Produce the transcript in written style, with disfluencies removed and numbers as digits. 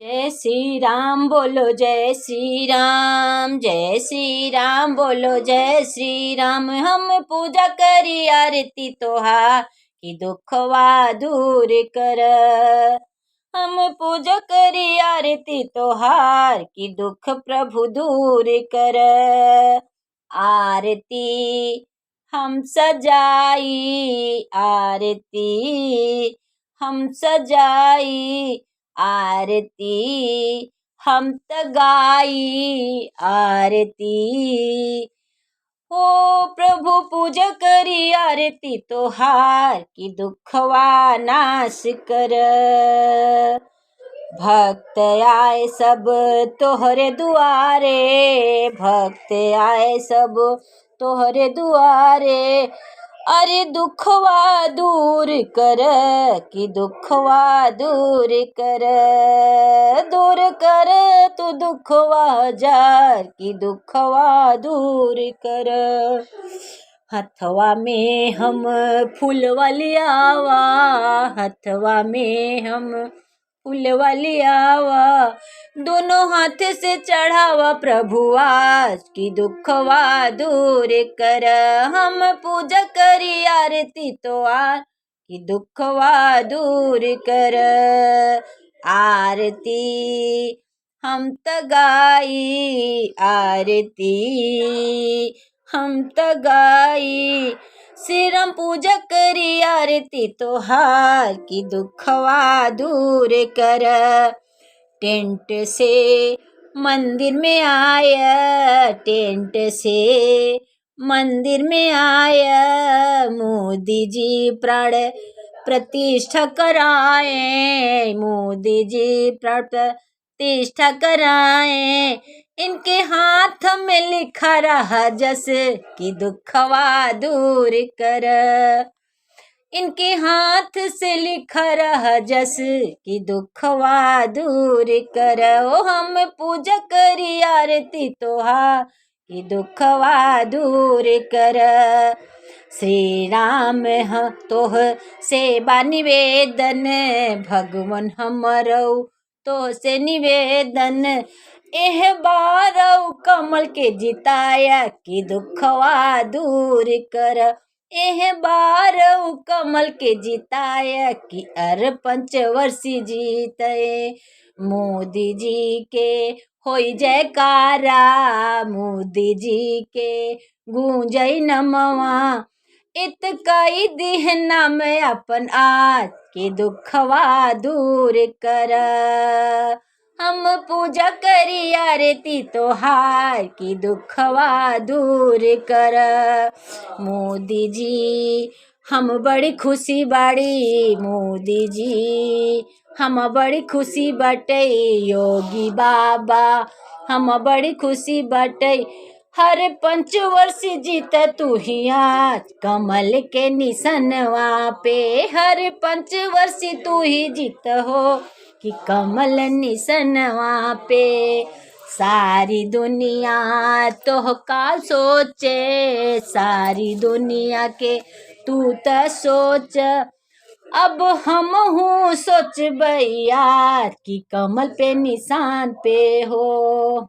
जय श्री राम बोलो जय श्री राम, जय श्री राम बोलो जय श्री राम। हम पूजा करी आरती तोहार कि दुखवा दूर कर। हम पूजा करी आरती तोहार कि दुख प्रभु दूर कर। आरती हम सजाई, आरती हम सजाई, आरती हम गाई, आरती हो प्रभु पूजा करी आरती तोहार कि दुखवा नाश कर। भक्त आए सब तोहरे दुआरे, भक्त आए सब तोहरे दुआरे। अरे दुखवा दूर कर कि दुखवा दूर कर, दूर कर तू दुखवा हजार कि दुखवा दूर कर। हथवा में हम फूलवा लियावा, हथवा में हम फूलवा लियावा। दोनों हाथ से चढ़ावा प्रभु आज कि दुखवा दूर कर। हम पूजा करी आरती तोहार कि दुखवा दूर कर। आरती हम गाई, आरती हम गाई। सिरम पूजा करी आरती तोहार कि दुखवा दूर कर। टेंट से मंदिर में आया, टेंट से मंदिर में आया। मोदी जी प्राण प्रतिष्ठा कराए, मोदी जी प्राण प्रतिष्ठा कराए। इनके हाथ में लिखा रहा जस कि दुखवा दूर कर। इनके हाथ से लिखा रहा जस कि दुखवा दूर कर। ओ हम पूजा करी आरती तोहार कि दुखवा दूर कर। श्री राम तोह सेवा निवेदन, भगवन हमरो तो से निवेदन। एह बारौ कमल के जिताया कि दुखवा दूर कर। एह बारौ कमल के जिताया कि अर पंचवर्षी जीते। मोदी जी के होई जयकारा, मोदी जी के गूंजई नमवा। इत कई दिह नाम अपन आज कि दुखवा दूर कर। हम पूजा करी आरती तोहार कि दुखवा दूर कर। मोदी जी हम बड़ी खुशी बाड़ी, मोदी जी हम बड़ी खुशी बटे। योगी बाबा हम बड़ी खुशी बटे। हर पंचवर्षी जीत तू ही आज कमल के निशनवा पे। हर पंचवर्षी तू ही जीत हो कि कमल निशनवा पे। सारी दुनिया तो का सोचे, सारी दुनिया के तू त सोच। अब हम हूँ सोच यार कि कमल पे निशान पे हो।